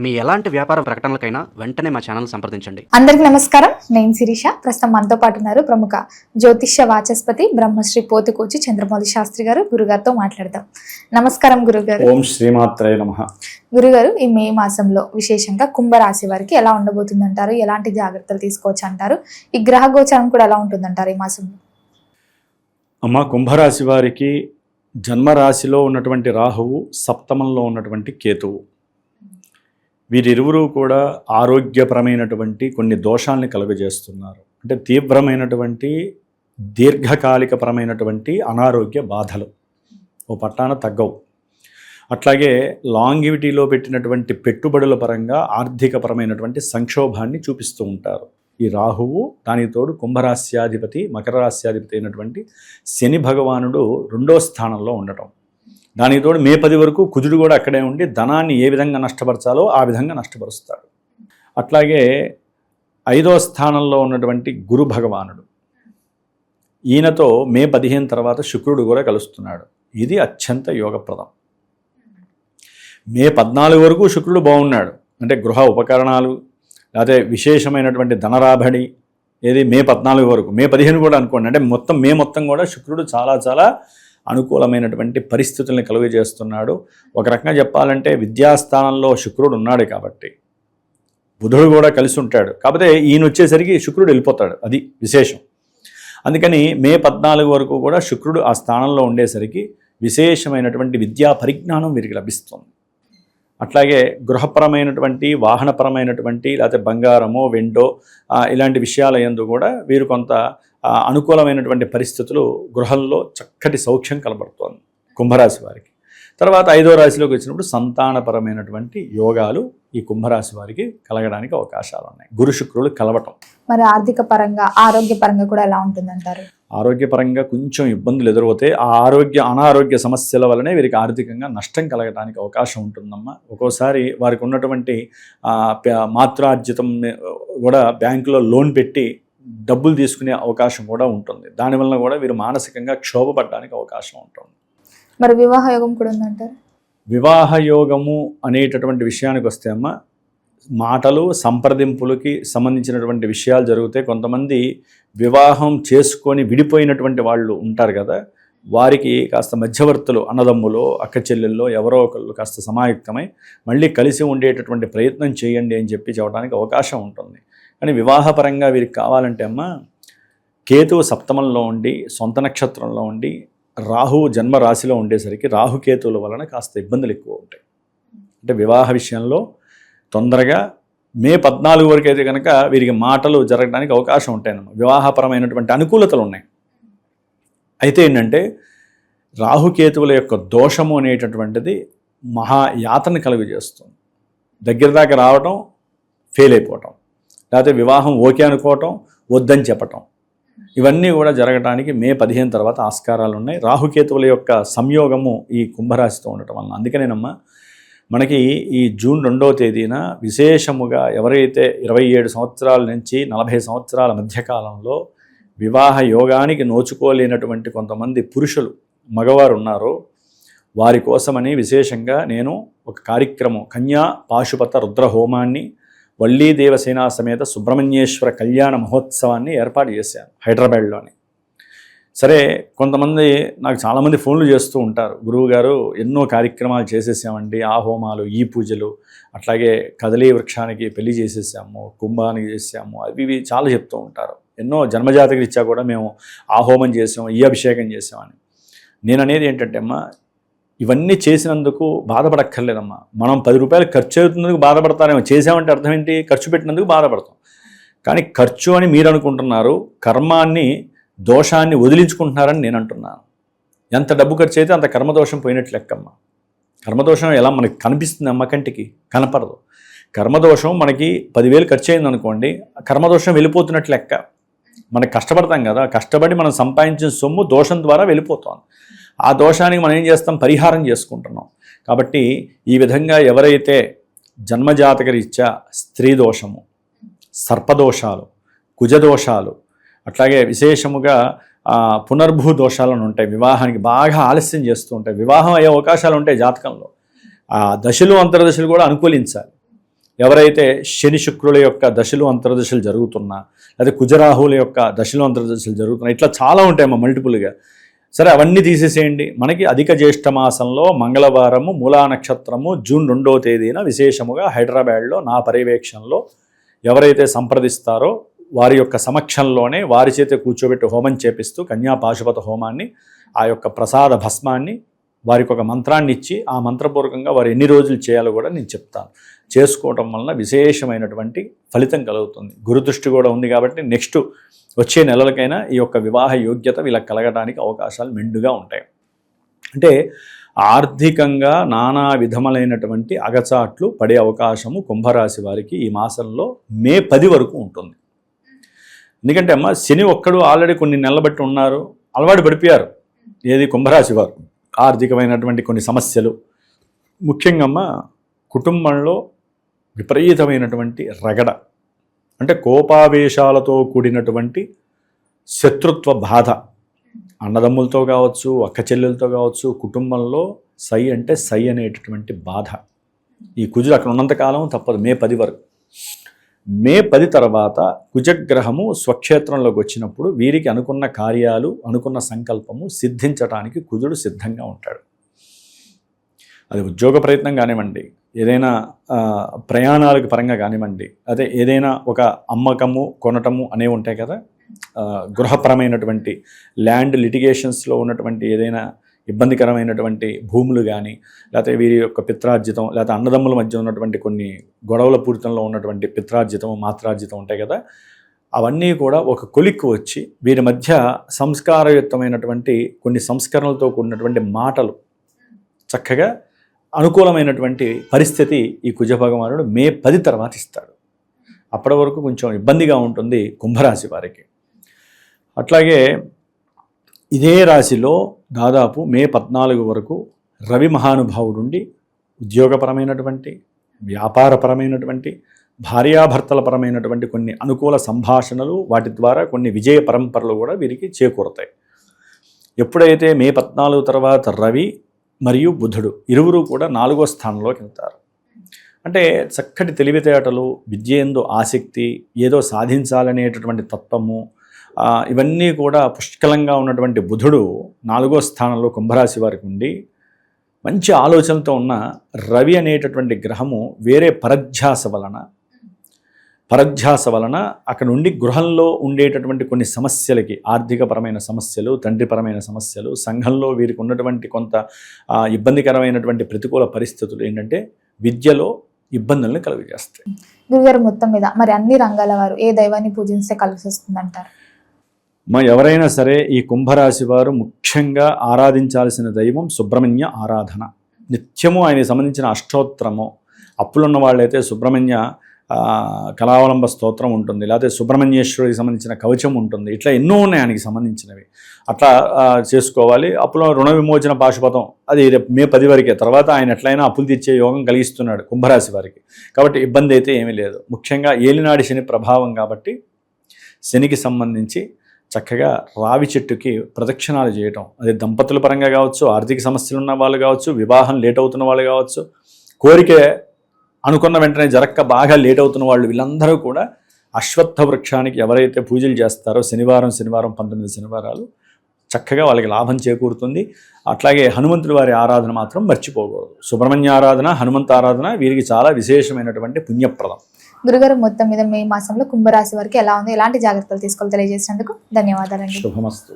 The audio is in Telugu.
మీ ఎలాంటి వ్యాపార ప్రకటనలకైనా వెంటనే మా ఛానల్ సంప్రదించండి. అందరికీ నమస్కారం. నేను శిరీష. ప్రస్తుతం మనతో పాటు ఉన్నారు ప్రముఖ జ్యోతిష్య వాచస్పతి బ్రహ్మశ్రీ పోతుకూచి చంద్రమౌళి శాస్త్రి గారు. గురుగారితో మాట్లాడదాం. నమస్కారం గురుగారు. ఓం శ్రీమాత్రే నమః. గురుగారు, ఈ మే మాసంలో విశేషంగా కుంభరాశి వారికి ఎలా ఉండబోతుంది అంటారు? ఎలాంటి జాగ్రత్తలు తీసుకోవచ్చు అంటారు? ఈ గ్రహ గోచారం కూడా ఎలా ఉంటుందంటారు ఈ మాసంలో? అమ్మ, కుంభరాశి వారికి జన్మరాశిలో ఉన్నటువంటి రాహువు, సప్తమంలో ఉన్నటువంటి కేతువు, వీరిరువురు కూడా ఆరోగ్యపరమైనటువంటి కొన్ని దోషాలని కలుగజేస్తున్నారు. అంటే తీవ్రమైనటువంటి దీర్ఘకాలికపరమైనటువంటి అనారోగ్య బాధలు ఓ పట్టాన తగ్గవు. అట్లాగే లాంగివిటీలో పెట్టినటువంటి పెట్టుబడుల పరంగా ఆర్థికపరమైనటువంటి సంక్షోభాన్ని చూపిస్తూ ఉంటారు. ఈ రాహువు, దానికి తోడు కుంభరాశ్యాధిపతి, మకర రాశ్యాధిపతి అయినటువంటి శని భగవానుడు 2వ స్థానంలో ఉండటం, దానికి తోడు మే 10 వరకు కుజుడు కూడా అక్కడే ఉండి ధనాన్ని ఏ విధంగా నష్టపరచాలో ఆ విధంగా నష్టపరుస్తాడు. అట్లాగే 5వ స్థానంలో ఉన్నటువంటి గురు భగవానుడు, ఈయనతో మే 15 తర్వాత శుక్రుడు కూడా కలుస్తున్నాడు. ఇది అత్యంత యోగప్రదం. మే 14 వరకు శుక్రుడు బాగున్నాడు. అంటే గృహ ఉపకరణాలు, లేకపోతే విశేషమైనటువంటి ధనరాబడి, ఏది మే 14 వరకు, మే 15 కూడా అనుకోండి. అంటే మే మొత్తం కూడా శుక్రుడు చాలా చాలా అనుకూలమైనటువంటి పరిస్థితుల్ని కలుగజేస్తున్నాడు. ఒక రకంగా చెప్పాలంటే విద్యాస్థానంలో శుక్రుడు ఉన్నాడు కాబట్టి బుధుడు కూడా కలిసి ఉంటాడు. కాకపోతే ఈయన వచ్చేసరికి శుక్రుడు వెళ్ళిపోతాడు, అది విశేషం. అందుకని మే 14 వరకు కూడా శుక్రుడు ఆ స్థానంలో ఉండేసరికి విశేషమైనటువంటి విద్యా పరిజ్ఞానం వీరికి లభిస్తుంది. అట్లాగే గృహపరమైనటువంటి, వాహనపరమైనటువంటి, లేకపోతే బంగారమో వెండో ఇలాంటి విషయాల యందు కూడా వీరు కొంత అనుకూలమైనటువంటి పరిస్థితులు, గృహంలో చక్కటి సౌఖ్యం కనబడుతోంది కుంభరాశి వారికి. తర్వాత 5వ రాశిలోకి వచ్చినప్పుడు సంతానపరమైనటువంటి యోగాలు ఈ కుంభరాశి వారికి కలగడానికి అవకాశాలు ఉన్నాయి. గురు శుక్రులు కలవటం. మరి ఆర్థిక పరంగా, ఆరోగ్య పరంగా కూడా ఎలా ఉంటుందంటారు? ఆరోగ్యపరంగా కొంచెం ఇబ్బందులు ఎదురవుతాయి. ఆ అనారోగ్య సమస్యల వల్లనే వీరికి ఆర్థికంగా నష్టం కలగడానికి అవకాశం ఉంటుందమ్మా. ఒక్కోసారి వారికి ఉన్నటువంటి మాతృార్జితం కూడా బ్యాంకులో లోన్ పెట్టి డబ్బులు తీసుకునే అవకాశం కూడా ఉంటుంది. దానివల్ల కూడా వీరు మానసికంగా క్షోభపడడానికి అవకాశం ఉంటుంది. మరి వివాహ యోగం కూడా ఉందంటారు? వివాహ యోగము అనేటటువంటి విషయానికి వస్తే అమ్మ, మాటలు సంప్రదింపులకి సంబంధించినటువంటి విషయాలు జరుగుతాయి. కొంతమంది వివాహం చేసుకొని విడిపోయినటువంటి వాళ్ళు ఉంటారు కదా, వారికి కాస్త మధ్యవర్తులు, అన్నదమ్ములో, అక్క చెల్లెల్లో ఎవరో ఒకళ్ళు కాస్త సమాయుక్తమై మళ్ళీ కలిసి ఉండేటటువంటి ప్రయత్నం చేయండి అని చెప్పడానికి అవకాశం ఉంటుంది. కానీ వివాహపరంగా వీరికి కావాలంటే అమ్మ, కేతువు సప్తమంలో ఉండి, సొంత నక్షత్రంలో ఉండి, రాహువు జన్మరాశిలో ఉండేసరికి రాహుకేతువుల వలన కాస్త ఇబ్బందులు ఎక్కువ ఉంటాయి. అంటే వివాహ విషయంలో తొందరగా మే 14 వరకు అయితే కనుక వీరికి మాటలు జరగడానికి అవకాశం ఉంటాయన్నమాట. వివాహపరమైనటువంటి అనుకూలతలు ఉన్నాయి. అయితే ఏంటంటే రాహుకేతువుల యొక్క దోషము అనేటటువంటిది మహాయాతన కలుగజేస్తుంది. దగ్గర దాకా రావటం, ఫెయిల్ అయిపోవటం, లేకపోతే వివాహం ఓకే అనుకోవటం, వద్దని చెప్పటం, ఇవన్నీ కూడా జరగడానికి మే 15 తర్వాత ఆస్కారాలు ఉన్నాయి. రాహుకేతువుల యొక్క సంయోగము ఈ కుంభరాశితో ఉండటం వలన. అందుకనేనమ్మా మనకి ఈ జూన్ 2వ తేదీన విశేషముగా ఎవరైతే 27 సంవత్సరాల నుంచి 40 సంవత్సరాల మధ్యకాలంలో వివాహ యోగానికి నోచుకోలేనటువంటి కొంతమంది పురుషులు, మగవారు ఉన్నారో వారి కోసమని విశేషంగా నేను ఒక కార్యక్రమం, కన్యా పాశుపత రుద్ర హోమాన్ని, వల్లీ దేవసేనా సమేత సుబ్రహ్మణ్యేశ్వర కళ్యాణ మహోత్సవాన్ని ఏర్పాటు చేశాను హైదరాబాద్లోని. సరే, కొంతమంది నాకు చాలామంది ఫోన్లు చేస్తూ ఉంటారు, గురువు గారు ఎన్నో కార్యక్రమాలు చేసేసామండి, ఆ హోమాలు, ఈ పూజలు, అట్లాగే కదలీ వృక్షానికి పెళ్లి చేసేసాము, కుంభానికి చేసాము, అవి ఇవి చాలా చెప్తూ ఉంటారు. ఎన్నో జన్మజాతక రీత్యా కూడా మేము ఆ హోమం చేసాము, ఈ అభిషేకం చేసామని. నేను అనేది ఏంటంటే అమ్మా, ఇవన్నీ చేసినందుకు బాధపడక్కర్లేదమ్మా. మనం 10 రూపాయలు ఖర్చు అవుతున్నందుకు బాధపడతారేమో, చేసామంటే అర్థం ఏంటి? ఖర్చు పెట్టినందుకు బాధపడతాం. కానీ ఖర్చు అని మీరు అనుకుంటున్నారు, కర్మాన్ని, దోషాన్ని వదిలించుకుంటున్నారని నేను అంటున్నాను. ఎంత డబ్బు ఖర్చు అయితే అంత కర్మదోషం పోయినట్లు లెక్కమ్మ. కర్మదోషం ఎలా మనకి కనిపిస్తుంది అమ్మ? కంటికి కనపడదు. కర్మదోషం మనకి 10,000 ఖర్చు అయింది అనుకోండి, కర్మదోషం వెళ్ళిపోతున్నట్లు లెక్క. మనకి కష్టపడతాం కదా, కష్టపడి మనం సంపాదించిన సొమ్ము దోషం ద్వారా వెళ్ళిపోతుంది. ఆ దోషానికి మనం ఏం చేస్తాం? పరిహారం చేసుకుంటున్నాం. కాబట్టి ఈ విధంగా ఎవరైతే జన్మజాతక రీత్యా స్త్రీ దోషము, సర్పదోషాలు, కుజదోషాలు, అట్లాగే విశేషముగా పునర్భూ దోషాలను ఉంటాయి, వివాహానికి బాగా ఆలస్యం చేస్తూ ఉంటాయి, వివాహం అయ్యే అవకాశాలు ఉంటాయి జాతకంలో. ఆ దశలు అంతర్దశలు కూడా అనుకూలించాలి. ఎవరైతే శని శుక్రుల యొక్క దశలు అంతర్దశలు జరుగుతున్నా, లేదా కుజరాహుల యొక్క దశలు అంతర్దశలు జరుగుతున్నా, ఇట్లా చాలా ఉంటాయమ్మా మల్టిపుల్గా. సరే, అవన్నీ తీసేసేయండి. మనకి అధిక జ్యేష్ఠ మాసంలో మంగళవారము మూలా నక్షత్రము జూన్ 2వ తేదీన విశేషముగా హైదరాబాద్లో నా పర్యవేక్షణలో ఎవరైతే సంప్రదిస్తారో వారి యొక్క సమక్షంలోనే వారి చేత కూర్చోబెట్టి హోమం చేపిస్తూ కన్యా పాశుపత హోమాన్ని, ఆ యొక్క ప్రసాద భస్మాన్ని వారికి ఒక మంత్రాన్ని ఇచ్చి ఆ మంత్రపూర్వకంగా వారు ఎన్ని రోజులు చేయాలో కూడా నేను చెప్తాను. చేసుకోవటం వలన విశేషమైనటువంటి ఫలితం కలుగుతుంది. గురుదృష్టి కూడా ఉంది కాబట్టి నెక్స్ట్ వచ్చే నెలలకైనా ఈ యొక్క వివాహ యోగ్యత వీళ్ళకి కలగడానికి అవకాశాలు మెండుగా ఉంటాయి. అంటే ఆర్థికంగా నానా విధములైనటువంటి అగచాట్లు పడే అవకాశము కుంభరాశి వారికి ఈ మాసంలో మే 10 వరకు ఉంటుంది. ఎందుకంటే అమ్మ శని ఒక్కడు ఆల్రెడీ కొన్ని నెలల బట్టి ఉన్నారు, అలవాటు పడిపోయారు. ఏది కుంభరాశి వారు ఆర్థికమైనటువంటి కొన్ని సమస్యలు, ముఖ్యంగా అమ్మ కుటుంబంలో విపరీతమైనటువంటి రగడ, అంటే కోపావేశాలతో కూడినటువంటి శత్రుత్వ బాధ, అన్నదమ్ములతో కావచ్చు, అక్క చెల్లెలతో కావచ్చు, కుటుంబంలో సై అంటే సై అనేటటువంటి బాధ. ఈ కుజుడు అక్కడ ఉన్నంతకాలం తప్పదు మే 10 వరకు. మే 10 తర్వాత కుజగ్రహము స్వక్షేత్రంలోకి వచ్చినప్పుడు వీరికి అనుకున్న కార్యాలు, అనుకున్న సంకల్పము సిద్ధించడానికి కుజుడు సిద్ధంగా ఉంటాడు. అది ఉద్యోగ ప్రయత్నం కానివ్వండి, ఏదైనా ప్రయాణాలకు పరంగా కానివ్వండి, అదే ఏదైనా ఒక అమ్మకము కొనటము అనేవి ఉంటాయి కదా, గృహపరమైనటువంటి ల్యాండ్ లిటిగేషన్స్లో ఉన్నటువంటి ఏదైనా ఇబ్బందికరమైనటువంటి భూములు కానీ, లేకపోతే వీరి యొక్క పిత్రార్జితం, లేకపోతే అన్నదమ్ముల మధ్య ఉన్నటువంటి కొన్ని గొడవల పూరితంలో ఉన్నటువంటి పిత్రార్జితం, మాత్రార్జితం ఉంటాయి కదా, అవన్నీ కూడా ఒక కొలిక్కు వచ్చి వీరి మధ్య సంస్కారయుక్తమైనటువంటి కొన్ని సంస్కరణలతో కూడినటువంటి మాటలు చక్కగా అనుకూలమైనటువంటి పరిస్థితి ఈ కుజభగవానుడు మే 10 తర్వాత ఇస్తాడు. అప్పటి వరకు కొంచెం ఇబ్బందిగా ఉంటుంది కుంభరాశి వారికి. అట్లాగే ఇదే రాశిలో దాదాపు మే 14 వరకు రవి మహానుభావుడుండి ఉద్యోగపరమైనటువంటి, వ్యాపారపరమైనటువంటి, భార్యాభర్తల పరమైనటువంటి కొన్ని అనుకూల సంభాషణలు, వాటి ద్వారా కొన్ని విజయ పరంపరలు కూడా వీరికి చేకూరతాయి. ఎప్పుడైతే మే 14 తర్వాత రవి మరియు బుధుడు ఇరువురు కూడా 4వ స్థానంలోకి వెళ్తారు. అంటే చక్కటి తెలివితేటలు, విద్యందు ఆసక్తి, ఏదో సాధించాలనేటటువంటి తత్వము, ఇవన్నీ కూడా పుష్కలంగా ఉన్నటువంటి బుధుడు 4వ స్థానంలో కుంభరాశి వారికి ఉండి మంచి ఆలోచనతో ఉన్న రవి అనేటటువంటి గ్రహము వేరే పరధ్యాస వలన అక్కడ నుండి గృహంలో ఉండేటటువంటి కొన్ని సమస్యలకి, ఆర్థికపరమైన సమస్యలు, తండ్రిపరమైన సమస్యలు, సంఘంలో వీరికి ఉన్నటువంటి కొంత ఇబ్బందికరమైనటువంటి ప్రతికూల పరిస్థితులు ఏంటంటే విద్యలో ఇబ్బందులను కలుగజేస్తాయి. గురుగారు, మొత్తం మీద మరి అన్ని రంగాల వారు ఏ దైవాన్ని పూజిస్తే కలిసి వస్తుందంటారు? ఎవరైనా సరే ఈ కుంభరాశి వారు ముఖ్యంగా ఆరాధించాల్సిన దైవం సుబ్రహ్మణ్య ఆరాధన. నిత్యము ఆయనకి సంబంధించిన అష్టోత్తరము, అప్పులున్న వాళ్ళైతే సుబ్రహ్మణ్య కళావలంబ స్తోత్రం ఉంటుంది, లేకపోతే సుబ్రహ్మణ్యేశ్వరుడికి సంబంధించిన కవచం ఉంటుంది. ఇట్లా ఎన్నో ఉన్నాయి ఆయనకి సంబంధించినవి, అట్లా చేసుకోవాలి. అప్పులో రుణ విమోచన పాశుపతం అది మే 10 వరకే. తర్వాత ఆయన ఎట్లయినా అప్పులు తీర్చే యోగం కలిగిస్తున్నాడు కుంభరాశి వారికి, కాబట్టి ఇబ్బంది అయితే ఏమీ లేదు. ముఖ్యంగా ఏలినాడి శని ప్రభావం కాబట్టి శనికి సంబంధించి చక్కగా రావి చెట్టుకి ప్రదక్షిణాలు చేయటం, అది దంపతుల పరంగా కావచ్చు, ఆర్థిక సమస్యలు ఉన్న వాళ్ళు కావచ్చు, వివాహం లేట్ అవుతున్న వాళ్ళు కావచ్చు, కోరిక అనుకున్న వెంటనే జరక్క బాగా లేట్ అవుతున్న వాళ్ళు, వీళ్ళందరూ కూడా అశ్వత్థ వృక్షానికి ఎవరైతే పూజలు చేస్తారో శనివారం 19 శనివారాలు చక్కగా వాళ్ళకి లాభం చేకూరుతుంది. అట్లాగే హనుమంతుడి వారి ఆరాధన మాత్రం మర్చిపోకూడదు. సుబ్రహ్మణ్య ఆరాధన, హనుమంత ఆరాధన వీరికి చాలా విశేషమైనటువంటి పుణ్యప్రదం. గురుగారు, మొత్తం మీద మే మాసంలో కుంభరాశి వారికి ఎలా ఉంది, ఎలాంటి జాగ్రత్తలు తీసుకోవాలి తెలియజేసినందుకు ధన్యవాదాలండి. శుభమస్తు.